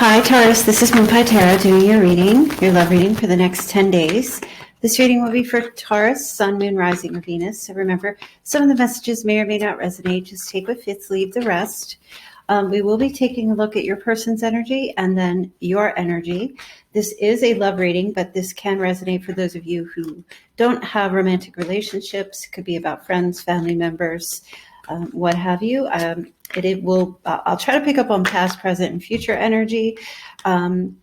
Hi, Taurus. This is Moonpie Tarot doing your reading, your love reading for the next 10 days. This reading will be for Taurus, Sun, Moon, Rising, or Venus. So remember, some of the messages may or may not resonate. Just take what fits, leave the rest. We will be taking a look at your person's energy and then your energy. This is a love reading, but this can resonate for those of you who don't have romantic relationships. It could be about friends, family members, what have you. I'll try to pick up on past, present, and future energy. And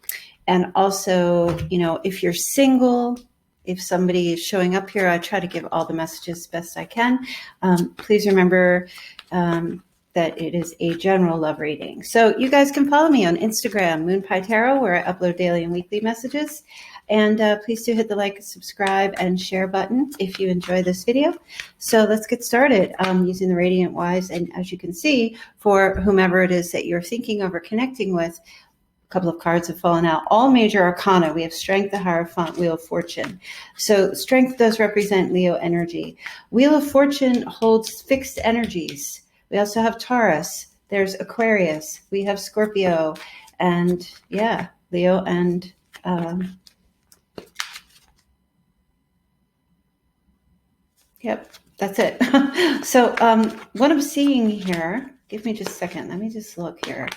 also, if you're single, if somebody is showing up here, I try to give all the messages best I can. Please remember that it is a general love reading. So you guys can follow me on Instagram, Moonpie Tarot, where I upload daily and weekly messages. And please do hit the like, subscribe, and share button if you enjoy this video. So let's get started using the Radiant Wise. And as you can see, for whomever it is that you're thinking of or connecting with, a couple of cards have fallen out. All major arcana. We have Strength, the Hierophant, Wheel of Fortune. So Strength does represent Leo energy. Wheel of Fortune holds fixed energies. We also have Taurus. There's Aquarius. We have Scorpio. And yeah, Leo and... Yep, that's it. So what I'm seeing here, give me just a second. Let me just look here.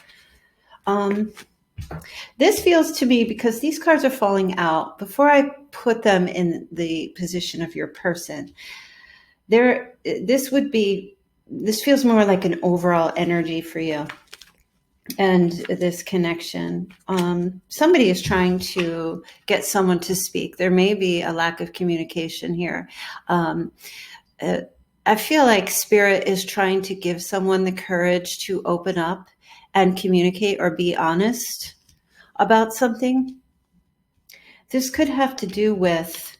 This feels to me, because these cards are falling out, before I put them in the position of your person, this feels more like an overall energy for you and this connection. Somebody is trying to get someone to speak. There may be a lack of communication here. I feel like Spirit is trying to give someone the courage to open up and communicate or be honest about something. This could have to do with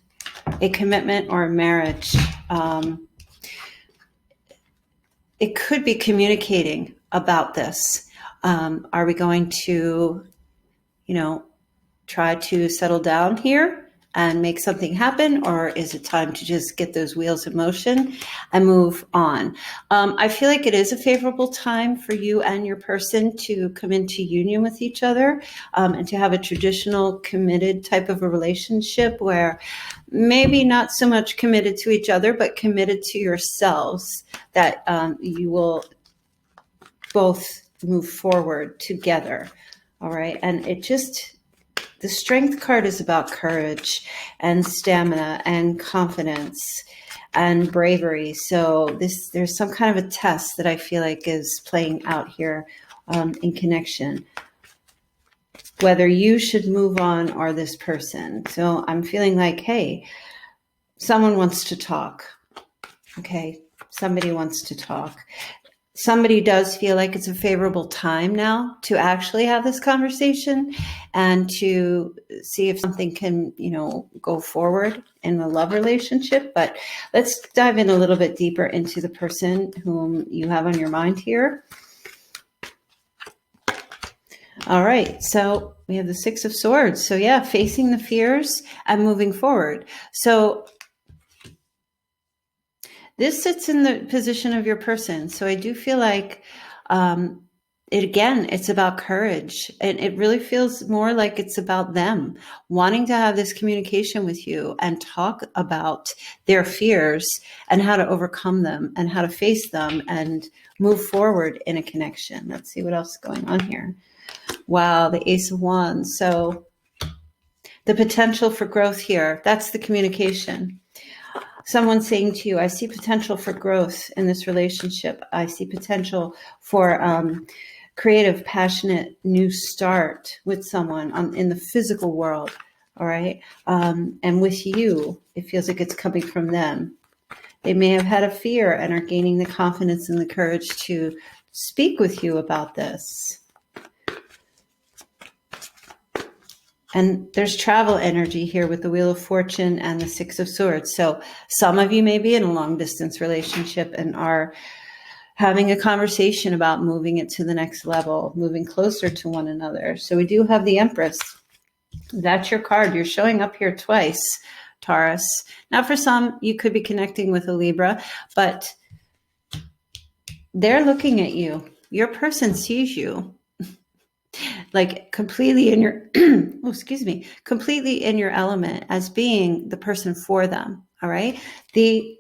a commitment or a marriage. It could be communicating about this. Are we going to, try to settle down here and make something happen? Or is it time to just get those wheels in motion and move on? I feel like it is a favorable time for you and your person to come into union with each other, and to have a traditional committed type of a relationship where maybe not so much committed to each other, but committed to yourselves, that you will both move forward together. All right. And the Strength card is about courage and stamina and confidence and bravery. So there's some kind of a test that I feel like is playing out here in connection, whether you should move on or this person. So I'm feeling like, hey, someone wants to talk. Okay. Somebody wants to talk. Somebody does feel like it's a favorable time now to actually have this conversation and to see if something can, go forward in a love relationship. But let's dive in a little bit deeper into the person whom you have on your mind here. All right. So we have the Six of Swords. So yeah, facing the fears and moving forward. So this sits in the position of your person. So I do feel like, it's about courage. And it really feels more like it's about them wanting to have this communication with you and talk about their fears and how to overcome them and how to face them and move forward in a connection. Let's see what else is going on here. Wow, the Ace of Wands. So the potential for growth here, that's the communication. Someone saying to you, I see potential for growth in this relationship. I see potential for creative, passionate, new start with someone in the physical world. All right. And with you, it feels like it's coming from them. They may have had a fear and are gaining the confidence and the courage to speak with you about this. And there's travel energy here with the Wheel of Fortune and the Six of Swords. So some of you may be in a long distance relationship and are having a conversation about moving it to the next level, moving closer to one another. So we do have the Empress. That's your card. You're showing up here twice, Taurus. Now for some, you could be connecting with a Libra, but they're looking at you. Your person sees you. like completely in your, completely in your element as being the person for them. All right. They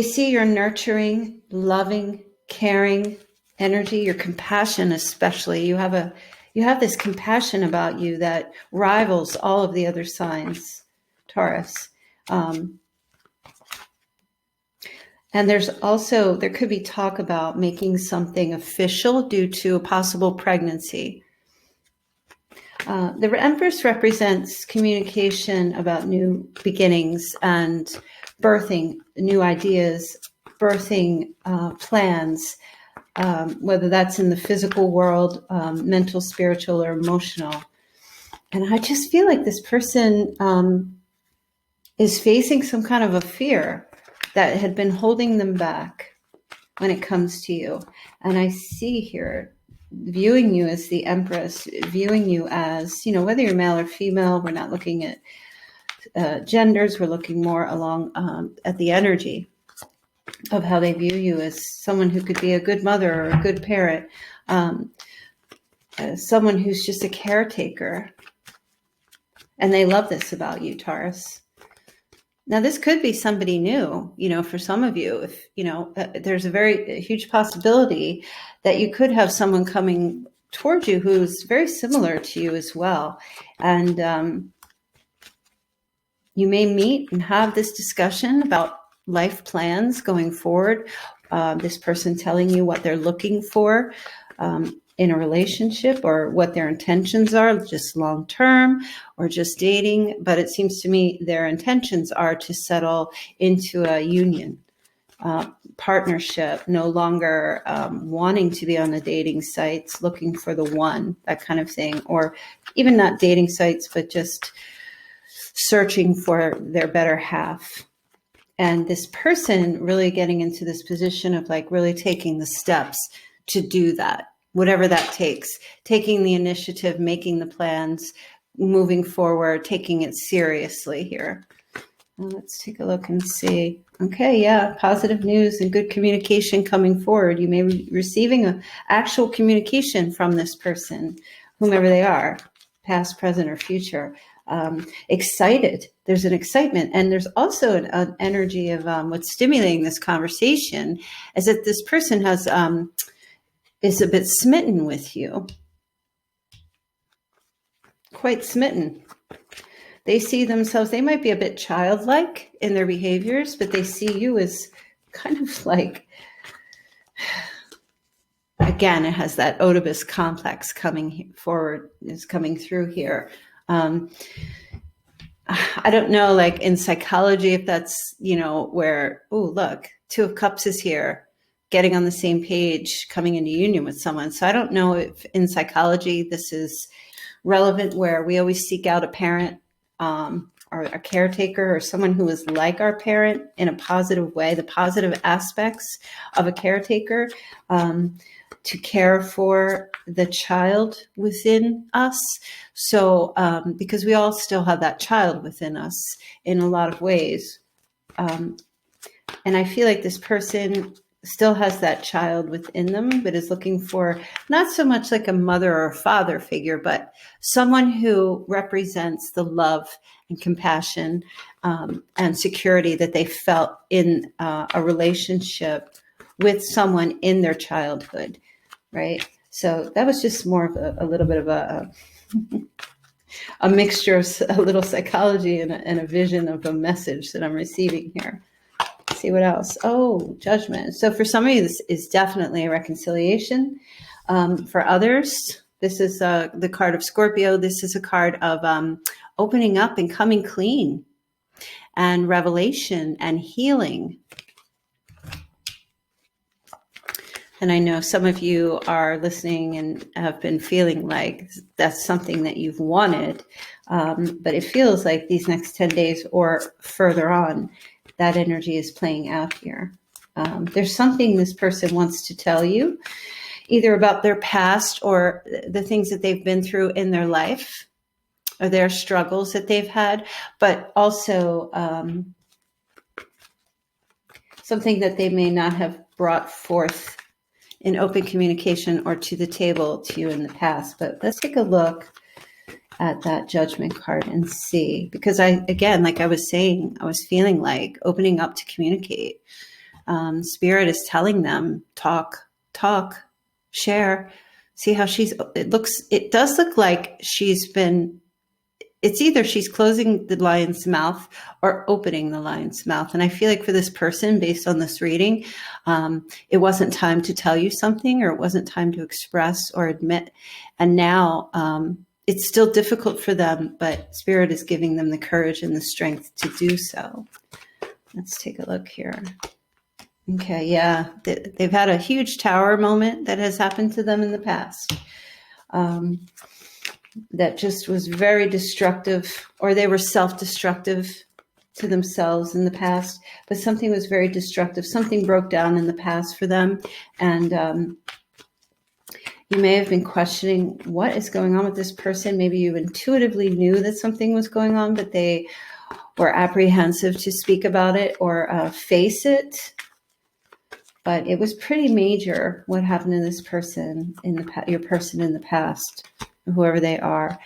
see your nurturing, loving, caring energy, your compassion, especially. You have this compassion about you that rivals all of the other signs, Taurus. And there could be talk about making something official due to a possible pregnancy. The Empress represents communication about new beginnings and birthing new ideas, birthing plans, whether that's in the physical world, mental, spiritual, or emotional. And I just feel like this person is facing some kind of a fear that had been holding them back when it comes to you. And I see here, viewing you as the Empress, viewing you as, whether you're male or female, we're not looking at genders, we're looking more along at the energy of how they view you as someone who could be a good mother or a good parent, someone who's just a caretaker. And they love this about you, Taurus. Now, this could be somebody new, for some of you. If, there's a huge possibility that you could have someone coming towards you who's very similar to you as well. And you may meet and have this discussion about life plans going forward. This person telling you what they're looking for in a relationship, or what their intentions are, just long term or just dating. But it seems to me their intentions are to settle into a union, partnership, no longer wanting to be on the dating sites, looking for the one, that kind of thing, or even not dating sites, but just searching for their better half. And this person really getting into this position of like really taking the steps to do that, whatever that takes, taking the initiative, making the plans, moving forward, taking it seriously here. Now let's take a look and see. Okay, yeah, positive news and good communication coming forward. You may be receiving an actual communication from this person, whomever they are, past, present, or future. Excited. There's an excitement. And there's also an energy of what's stimulating this conversation is that this person is a bit smitten with you. Quite smitten. They see themselves, they might be a bit childlike in their behaviors, but they see you as kind of like, again, it has that Oedipus complex coming forward, is coming through here. I don't know, like in psychology, if that's, where, oh, look, Two of Cups is here, getting on the same page, coming into union with someone. So I don't know if in psychology this is relevant, where we always seek out a parent or a caretaker or someone who is like our parent in a positive way, the positive aspects of a caretaker, to care for the child within us. So, because we all still have that child within us in a lot of ways. And I feel like this person still has that child within them, but is looking for not so much like a mother or a father figure, but someone who represents the love and compassion and security that they felt in a relationship with someone in their childhood, right? So that was just more of a little bit of a mixture of a little psychology and a vision of a message that I'm receiving here. See what else? Oh, judgment. So for some of you, this is definitely a reconciliation. For others, this is the card of Scorpio. This is a card of opening up and coming clean and revelation and healing. And I know some of you are listening and have been feeling like that's something that you've wanted. But it feels like these next 10 days or further on, that energy is playing out here. There's something this person wants to tell you, either about their past or the things that they've been through in their life or their struggles that they've had, but also something that they may not have brought forth in open communication or to the table to you in the past. But let's take a look at that Judgment card and see, because again, like I was saying, I was feeling like opening up to communicate. Spirit is telling them, talk, share, see how it does look like it's either she's closing the lion's mouth or opening the lion's mouth. And I feel like for this person, based on this reading, it wasn't time to tell you something, or it wasn't time to express or admit. And now it's still difficult for them, but Spirit is giving them the courage and the strength to do so. Let's take a look here. Okay, yeah, they've had a huge tower moment that has happened to them in the past. That just was very destructive, or they were self-destructive to themselves in the past, but something was very destructive. Something broke down in the past for them. And you may have been questioning what is going on with this person. Maybe you intuitively knew that something was going on, but they were apprehensive to speak about it or face it. But it was pretty major what happened to this person your person in the past, whoever they are.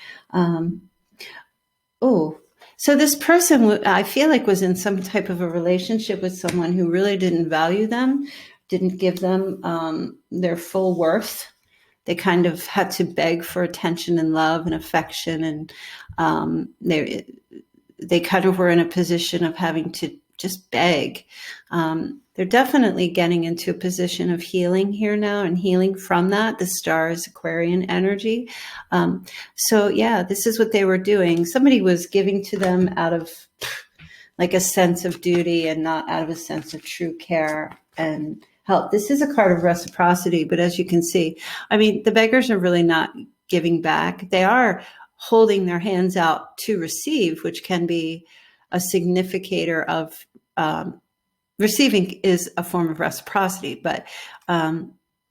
So this person, I feel like, was in some type of a relationship with someone who really didn't value them, didn't give them their full worth. They kind of had to beg for attention and love and affection, and they kind of were in a position of having to just beg. They're definitely getting into a position of healing here now, and healing from that. The star is Aquarian energy. So yeah, this is what they were doing. Somebody was giving to them out of like a sense of duty and not out of a sense of true care and help. This is a card of reciprocity, but as you can see, I mean, the beggars are really not giving back. They are holding their hands out to receive, which can be a significator of receiving is a form of reciprocity. But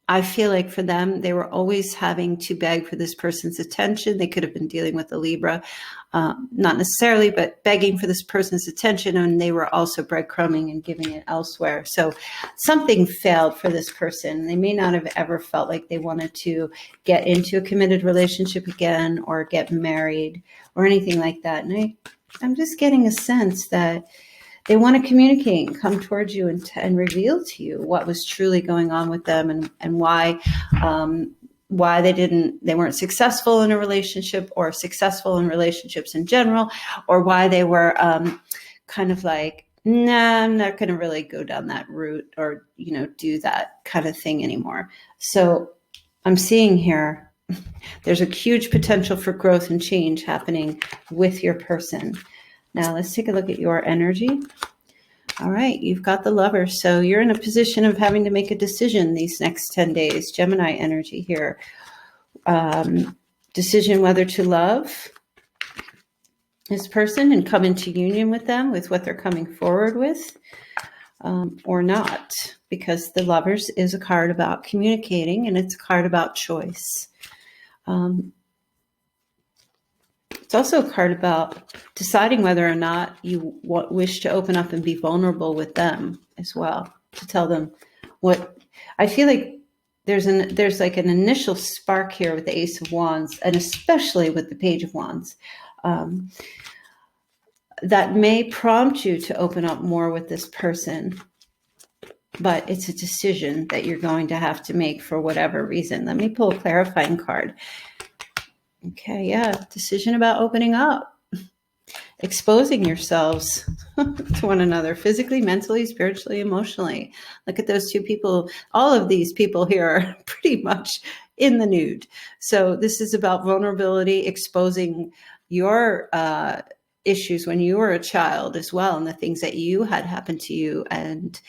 I feel like for them, they were always having to beg for this person's attention. They could have been dealing with a Libra, not necessarily, but begging for this person's attention. And they were also breadcrumbing and giving it elsewhere. So something failed for this person. They may not have ever felt like they wanted to get into a committed relationship again or get married or anything like that. And I'm just getting a sense that they want to communicate and come towards you and reveal to you what was truly going on with them and why they weren't successful in a relationship or successful in relationships in general, or why they were kind of like, nah, I'm not going to really go down that route or, do that kind of thing anymore. So I'm seeing here, there's a huge potential for growth and change happening with your person. Now let's take a look at your energy. All right, you've got the Lover. So you're in a position of having to make a decision these next 10 days. Gemini energy here. Decision whether to love this person and come into union with them, with what they're coming forward with, or not. Because the Lovers is a card about communicating, and it's a card about choice. It's also a card about deciding whether or not you wish to open up and be vulnerable with them as well, to tell them what I feel like. There's like an initial spark here with the Ace of Wands, and especially with the Page of Wands, that may prompt you to open up more with this person. But it's a decision that you're going to have to make for whatever reason. Let me pull a clarifying card. Okay, yeah, decision about opening up, exposing yourselves to one another, physically, mentally, spiritually, emotionally. Look at those two people. All of these people here are pretty much in the nude. So this is about vulnerability, exposing your issues when you were a child as well, and the things that you had happen to you, and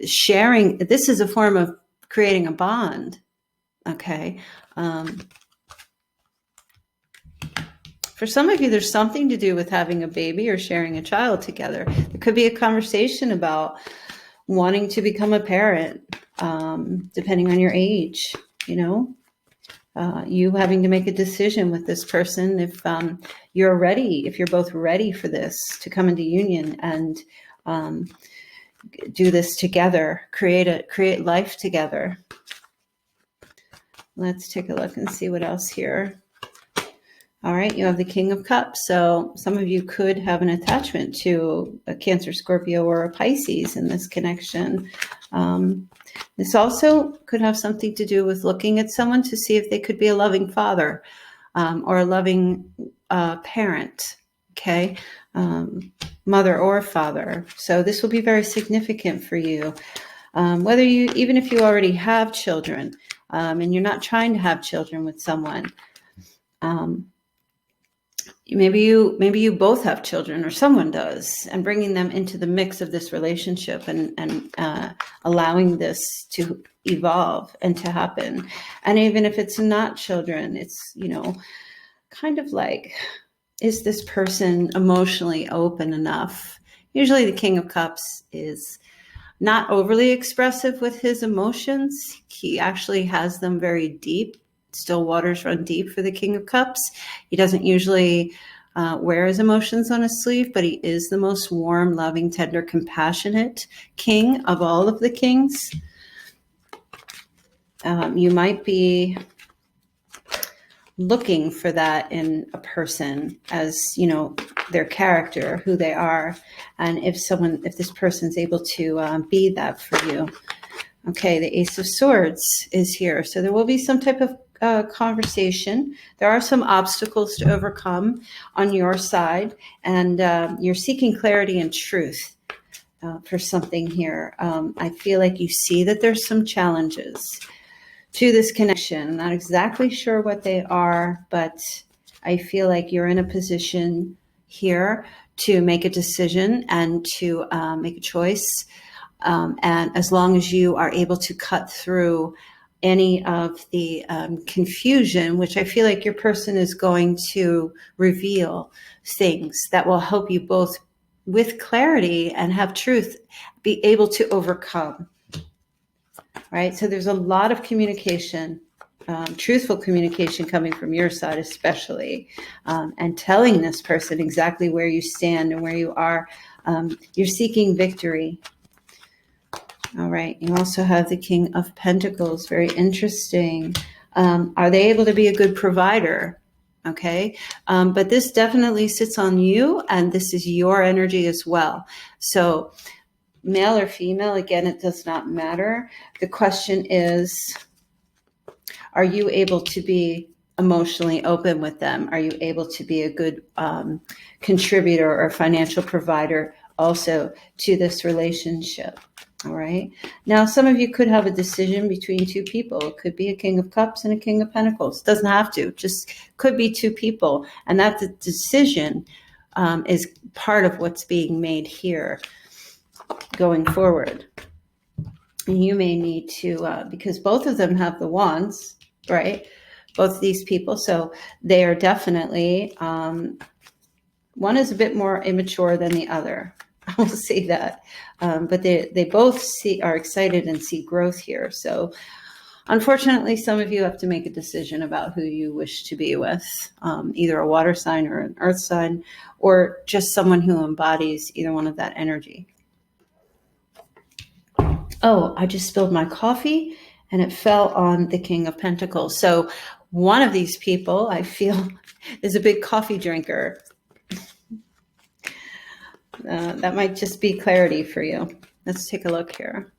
sharing. This is a form of creating a bond. Okay. For some of you, there's something to do with having a baby or sharing a child together. There could be a conversation about wanting to become a parent, depending on your age, you having to make a decision with this person if you're both ready for this to come into union. And, do this together, create life together. Let's take a look and see what else here. All right, you have the King of Cups. So some of you could have an attachment to a Cancer, Scorpio, or a Pisces in this connection. This also could have something to do with looking at someone to see if they could be a loving father or a loving parent, okay? Mother or father. So this will be very significant for you. Even if you already have children and you're not trying to have children with someone, maybe you both have children or someone does, and bringing them into the mix of this relationship and allowing this to evolve and to happen. And even if it's not children, it's, kind of like, is this person emotionally open enough? Usually the King of Cups is not overly expressive with his emotions. He actually has them very deep. Still waters run deep for the King of Cups. He doesn't usually wear his emotions on his sleeve, but he is the most warm, loving, tender, compassionate king of all of the kings. You might be looking for that in a person as, their character, who they are, and if this person's able to be that for you. Okay, the Ace of Swords is here. So there will be some type of conversation. There are some obstacles to overcome on your side, and you're seeking clarity and truth for something here. I feel like you see that there's some challenges to this connection. Not exactly sure what they are, but I feel like you're in a position here to make a decision and to make a choice. And as long as you are able to cut through any of the confusion, which I feel like your person is going to reveal things that will help you both with clarity and have truth, be able to overcome. Right? So there's a lot of communication, truthful communication coming from your side especially, and telling this person exactly where you stand and where you are. You're seeking victory. All right. You also have the King of Pentacles. Very interesting. Are they able to be a good provider? Okay. But this definitely sits on you, and this is your energy as well. So male or female, again, it does not matter. The question is, are you able to be emotionally open with them? Are you able to be a good contributor or financial provider also to this relationship? All right. Now, some of you could have a decision between two people. It could be a King of Cups and a King of Pentacles. It doesn't have to. Just could be two people. And that the decision is part of what's being made here going forward. And you may need to, because both of them have the wands, right? Both of these people. So they are definitely, one is a bit more immature than the other. I will say that. But they both are excited and see growth here. So unfortunately, some of you have to make a decision about who you wish to be with, either a water sign or an earth sign, or just someone who embodies either one of that energy. Oh, I just spilled my coffee and it fell on the King of Pentacles. So one of these people, I feel, is a big coffee drinker. That might just be clarity for you. Let's take a look here.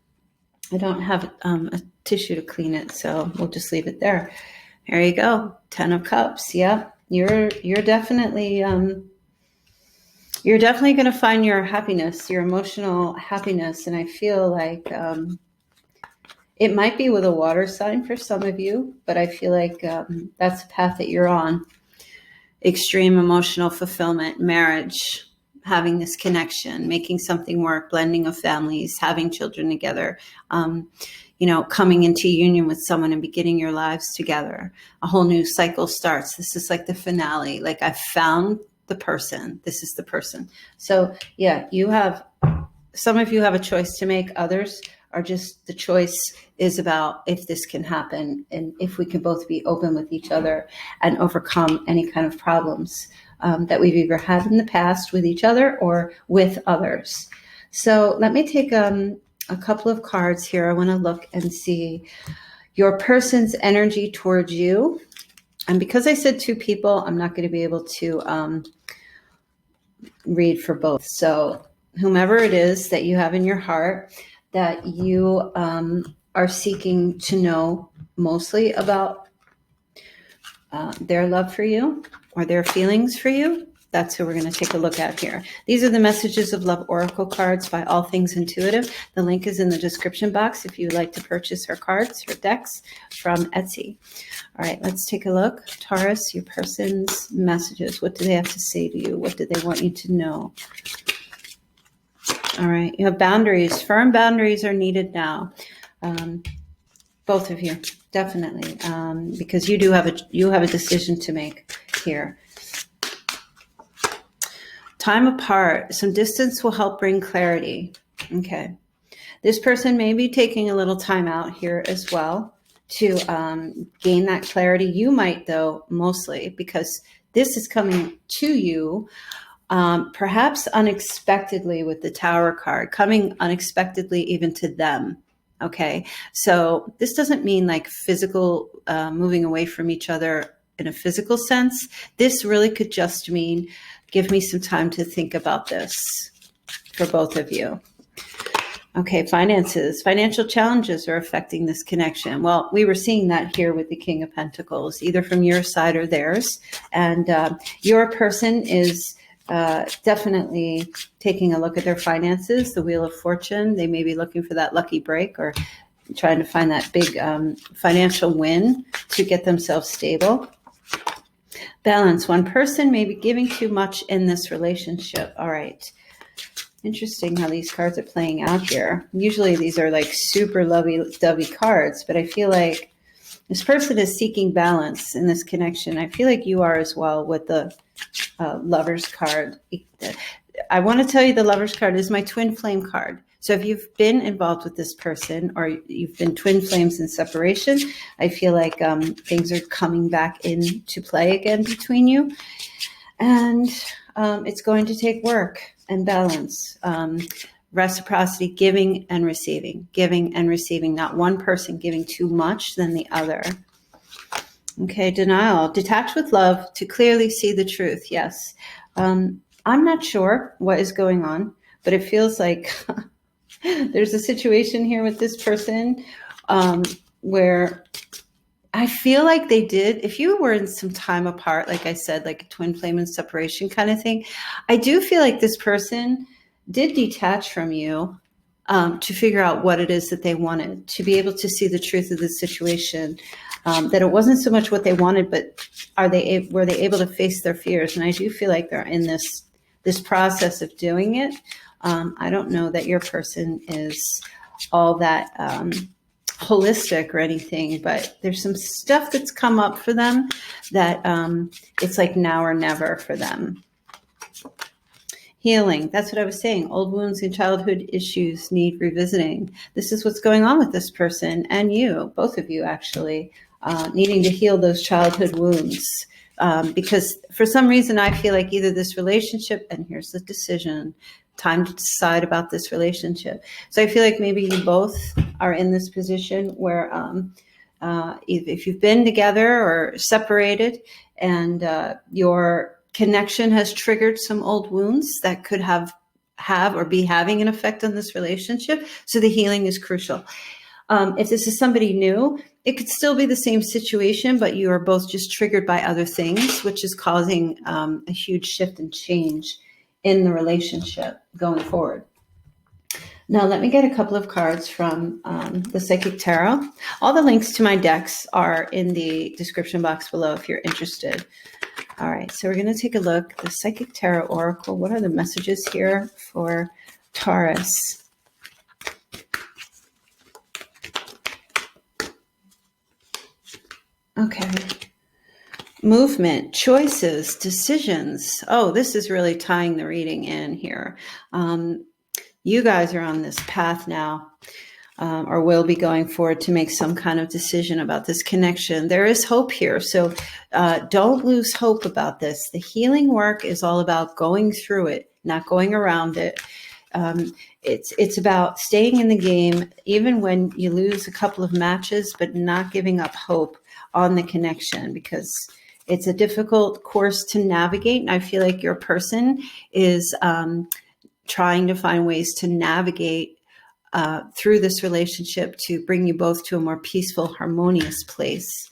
I don't have a tissue to clean it, so we'll just leave it there. There you go. 10 of Cups. Yeah, you're definitely going to find your happiness, your emotional happiness, and I feel like it might be with a water sign for some of you, but I feel like that's the path that you're on. Extreme emotional fulfillment, marriage, having this connection, making something work, blending of families, having children together, coming into union with someone and beginning your lives together. A whole new cycle starts. This is like the finale. Like, I found the person. This is the person. So yeah, some of you have a choice to make. Others are just, the choice is about if this can happen and if we can both be open with each other and overcome any kind of problems that we've either had in the past with each other or with others. So let me take a couple of cards here. I want to look and see your person's energy towards you. And because I said two people, I'm not going to be able to read for both. So whomever it is that you have in your heart that you are seeking to know mostly about their love for you or their feelings for you, that's who we're going to take a look at here. These are the Messages of Love Oracle cards by All Things Intuitive. The link is in the description box if you would like to purchase her cards, her decks from Etsy. All right, let's take a look. Taurus, your person's messages. What do they have to say to you? What do they want you to know? All right, you have boundaries. Firm boundaries are needed now. Both of you, definitely, because you have a decision to make here. Time apart. Some distance will help bring clarity. Okay. This person may be taking a little time out here as well to gain that clarity. You might, though, mostly, because this is coming to you perhaps unexpectedly with the Tower card, coming unexpectedly even to them. Okay. So this doesn't mean like physical moving away from each other in a physical sense. This really could just mean give me some time to think about this for both of you. Okay, finances. Financial challenges are affecting this connection. Well, we were seeing that here with the King of Pentacles, either from your side or theirs. And your person is definitely taking a look at their finances, the Wheel of Fortune. They may be looking for that lucky break or trying to find that big financial win to get themselves stable. Balance. One person may be giving too much in this relationship. All right. Interesting how these cards are playing out here. Usually these are like super lovey-dovey cards, but I feel like this person is seeking balance in this connection. I feel like you are as well with the Lover's card. I want to tell you the Lover's card is my twin flame card. So if you've been involved with this person or you've been twin flames in separation, I feel like things are coming back into play again between you. And it's going to take work and balance. Reciprocity, giving and receiving, not one person giving too much than the other. Okay, denial. Detach with love to clearly see the truth. Yes. I'm not sure what is going on, but it feels like there's a situation here with this person where I feel like they did, if you were in some time apart, like I said, like a twin flame and separation kind of thing, I do feel like this person did detach from you to figure out what it is that they wanted, to be able to see the truth of the situation, that it wasn't so much what they wanted, but were they able to face their fears? And I do feel like they're in this process of doing it. I don't know that your person is all that holistic or anything, but there's some stuff that's come up for them that it's like now or never for them. Healing. That's what I was saying. Old wounds and childhood issues need revisiting. This is what's going on with this person and you, both of you actually, needing to heal those childhood wounds. Because for some reason, I feel like either this relationship, and here's the decision, time to decide about this relationship. So I feel like maybe you both are in this position where if you've been together or separated and your connection has triggered some old wounds that could have or be having an effect on this relationship. So the healing is crucial. If this is somebody new, it could still be the same situation, but you are both just triggered by other things, which is causing a huge shift and change in the relationship going forward. Now, let me get a couple of cards from the Psychic Tarot. All the links to my decks are in the description box below if you're interested. All right, so we're going to take a look. The Psychic Tarot Oracle. What are the messages here for Taurus? Okay. Movement, choices, decisions. Oh, this is really tying the reading in here. You guys are on this path now, or will be going forward to make some kind of decision about this connection. There is hope here, so don't lose hope about this. The healing work is all about going through it, not going around it. It's about staying in the game, even when you lose a couple of matches, but not giving up hope on the connection, because it's a difficult course to navigate. And I feel like your person is trying to find ways to navigate through this relationship to bring you both to a more peaceful, harmonious place.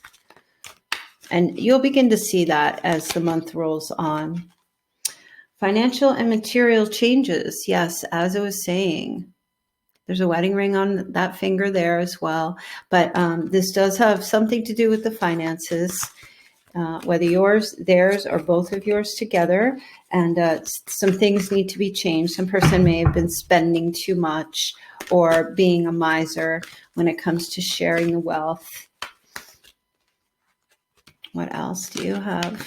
And you'll begin to see that as the month rolls on. Financial and material changes. Yes, as I was saying, there's a wedding ring on that finger there as well. But this does have something to do with the finances, whether yours, theirs, or both of yours together. And some things need to be changed. Some person may have been spending too much or being a miser when it comes to sharing the wealth. What else do you have?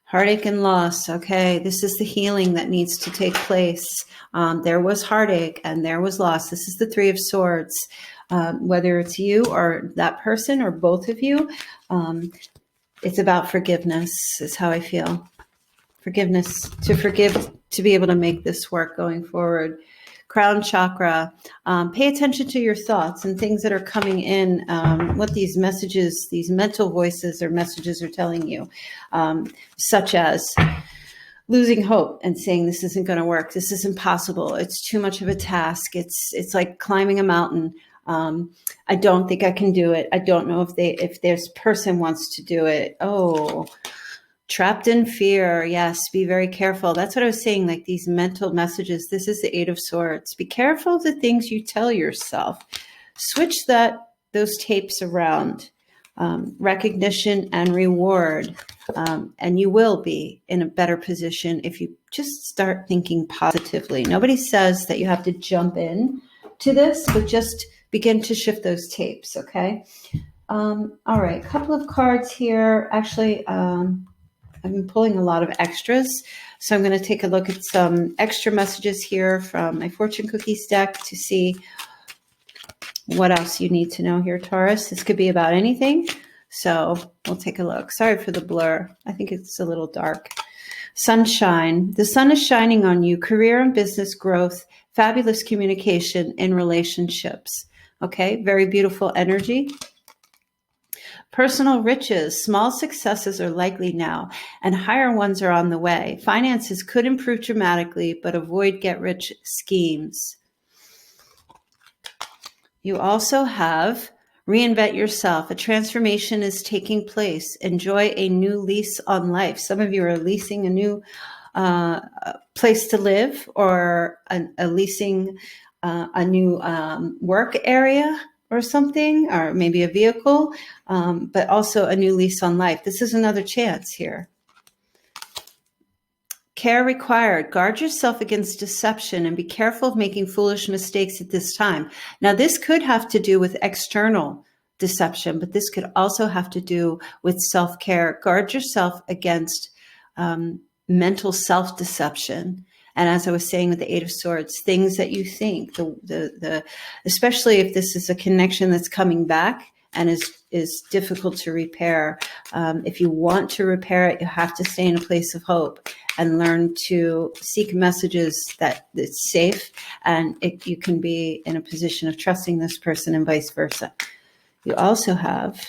Heartache and loss. Okay, this is the healing that needs to take place. There was heartache and there was loss. This is the Three of Swords. Whether it's you or that person or both of you, it's about forgiveness is how I feel. Forgiveness, to forgive, to be able to make this work going forward. Crown chakra. Pay attention to your thoughts and things that are coming in, what these messages, these mental voices or messages are telling you, such as losing hope and saying this isn't going to work. This is impossible. It's too much of a task. It's like climbing a mountain. I don't think I can do it. I don't know if this person wants to do it. Oh, trapped in fear. Yes, be very careful. That's what I was saying, like these mental messages. This is the Eight of Swords. Be careful of the things you tell yourself. Switch those tapes around. Recognition and reward. And you will be in a better position if you just start thinking positively. Nobody says that you have to jump in to this, but just begin to shift those tapes, okay? All right, a couple of cards here. Actually, I've been pulling a lot of extras, so I'm going to take a look at some extra messages here from my Fortune Cookies deck to see what else you need to know here, Taurus. This could be about anything, so we'll take a look. Sorry for the blur. I think it's a little dark. Sunshine. The sun is shining on you. Career and business growth. Fabulous communication in relationships. Okay, very beautiful energy. Personal riches, small successes are likely now, and higher ones are on the way. Finances could improve dramatically, but avoid get-rich schemes. You also have reinvent yourself. A transformation is taking place. Enjoy a new lease on life. Some of you are leasing a new place to live, or leasing a new work area or something, or maybe a vehicle, but also a new lease on life. This is another chance here. Care required. Guard yourself against deception and be careful of making foolish mistakes at this time. Now, this could have to do with external deception, but this could also have to do with self-care. Guard yourself against mental self-deception. And as I was saying with the Eight of Swords, things that you think, especially if this is a connection that's coming back and is difficult to repair. If you want to repair it, you have to stay in a place of hope and learn to seek messages that it's safe, and you can be in a position of trusting this person and vice versa. You also have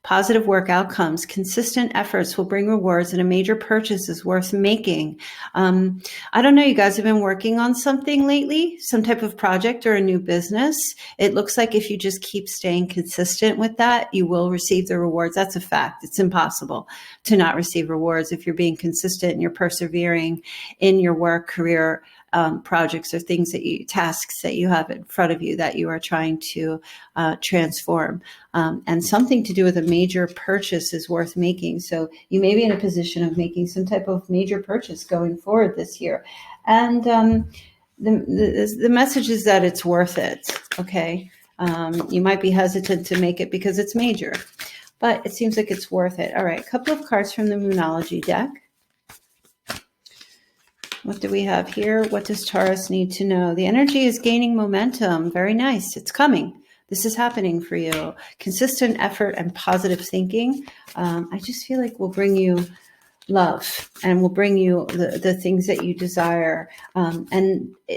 positive work outcomes. Consistent efforts will bring rewards, and a major purchase is worth making. I don't know, you guys have been working on something lately, some type of project or a new business. It looks like if you just keep staying consistent with that, you will receive the rewards. That's a fact. It's impossible to not receive rewards if you're being consistent and you're persevering in your work, career, projects or tasks that you have in front of you that you are trying to transform. And something to do with a major purchase is worth making. So you may be in a position of making some type of major purchase going forward this year. And the message is that it's worth it, okay? You might be hesitant to make it because it's major, but it seems like it's worth it. All right, a couple of cards from the Moonology deck. What do we have here? What does Taurus need to know? The energy is gaining momentum. Very nice. It's coming. This is happening for you. Consistent effort and positive thinking. I just feel like will bring you love and will bring you the things that you desire.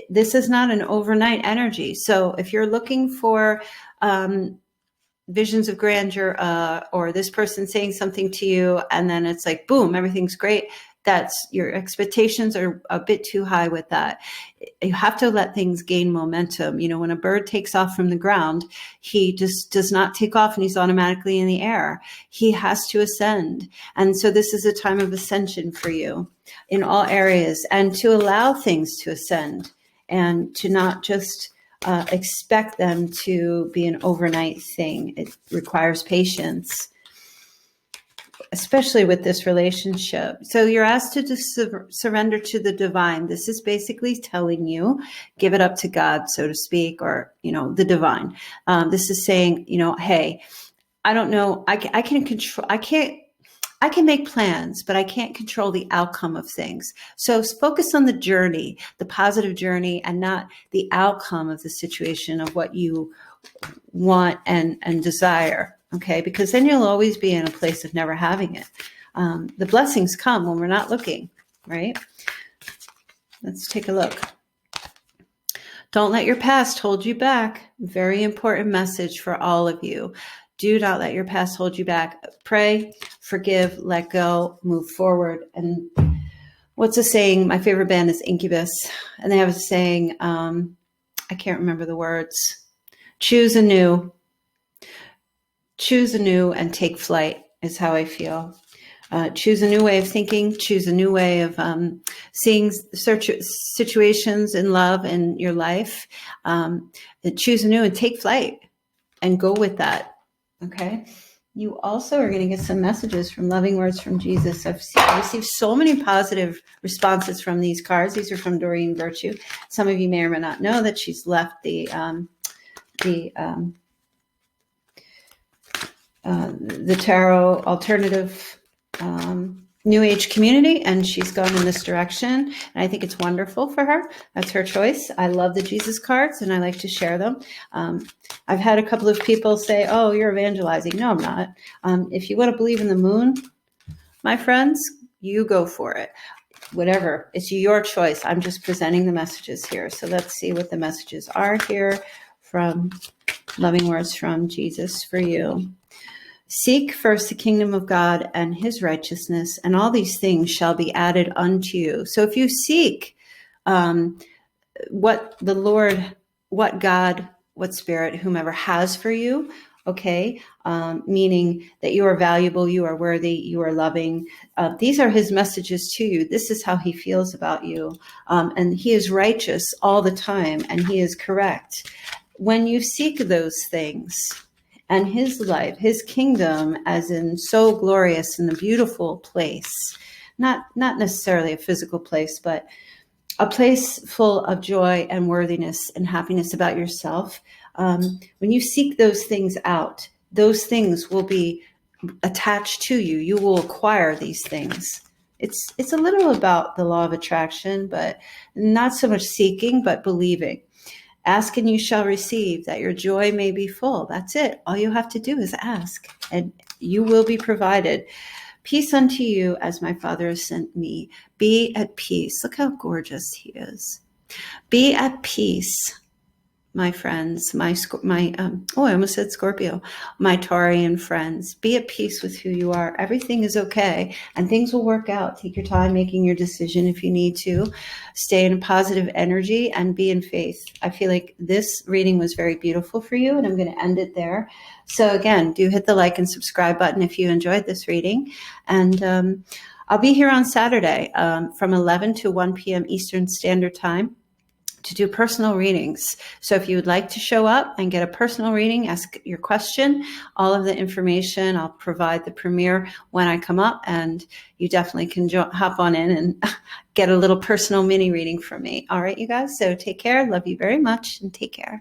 This is not an overnight energy. So if you're looking for visions of grandeur, or this person saying something to you and then it's like, boom, everything's great, that's your expectations are a bit too high with that. You have to let things gain momentum. You know, when a bird takes off from the ground, he just does not take off and he's automatically in the air. He has to ascend. And so this is a time of ascension for you in all areas, and to allow things to ascend and to not just expect them to be an overnight thing. It requires patience, especially with this relationship. So you're asked to just surrender to the divine. This is basically telling you, give it up to God, so to speak, or, you know, the divine. This is saying, you know, hey, I don't know. I can make plans, but I can't control the outcome of things. So focus on the journey, the positive journey, and not the outcome of the situation of what you want and desire. Okay, because then you'll always be in a place of never having it. The blessings come when we're not looking, right? Let's take a look. Don't let your past hold you back. Very important message for all of you. Do not let your past hold you back. Pray, forgive, let go, move forward. And what's a saying? My favorite band is Incubus. And they have a saying, I can't remember the words. Choose anew and take flight is how I feel. Choose a new way of thinking, choose a new way of seeing situations in love in your life. Choose anew and take flight and go with that. Okay. You also are going to get some messages from Loving Words from Jesus. I've received so many positive responses from these cards. These are from Doreen Virtue. Some of you may or may not know that she's left the tarot alternative New Age community, and she's gone in this direction. And I think it's wonderful for her. That's her choice. I love the Jesus cards, and I like to share them. I've had a couple of people say, oh, you're evangelizing. No, I'm not. If you want to believe in the moon, my friends, you go for it. Whatever. It's your choice. I'm just presenting the messages here. So let's see what the messages are here from Loving Words from Jesus for you. Seek first the kingdom of God and his righteousness, and all these things shall be added unto you. So if you seek what the Lord, what God, what Spirit, whomever has for you, okay, meaning that you are valuable, you are worthy, you are loving. These are his messages to you. This is how he feels about you. And he is righteous all the time, and he is correct. When you seek those things, and his life, his kingdom, as in so glorious and a beautiful place, not necessarily a physical place, but a place full of joy and worthiness and happiness about yourself. When you seek those things out, those things will be attached to you. You will acquire these things. It's a little about the law of attraction, but not so much seeking, but believing. Ask and you shall receive, that your joy may be full. That's it. All you have to do is ask, and you will be provided. Peace unto you as my Father has sent me. Be at peace. Look how gorgeous he is. Be at peace, my friends, I almost said Scorpio, my Taurian friends. Be at peace with who you are. Everything is okay, and things will work out. Take your time making your decision if you need to. Stay in a positive energy and be in faith. I feel like this reading was very beautiful for you, and I'm going to end it there. So again, do hit the like and subscribe button if you enjoyed this reading. And I'll be here on Saturday from 11 to 1 p.m. Eastern Standard Time to do personal readings. So if you would like to show up and get a personal reading, ask your question, all of the information, I'll provide the premiere when I come up, and you definitely can hop on in and get a little personal mini reading from me. All right, you guys. So take care. Love you very much, and take care.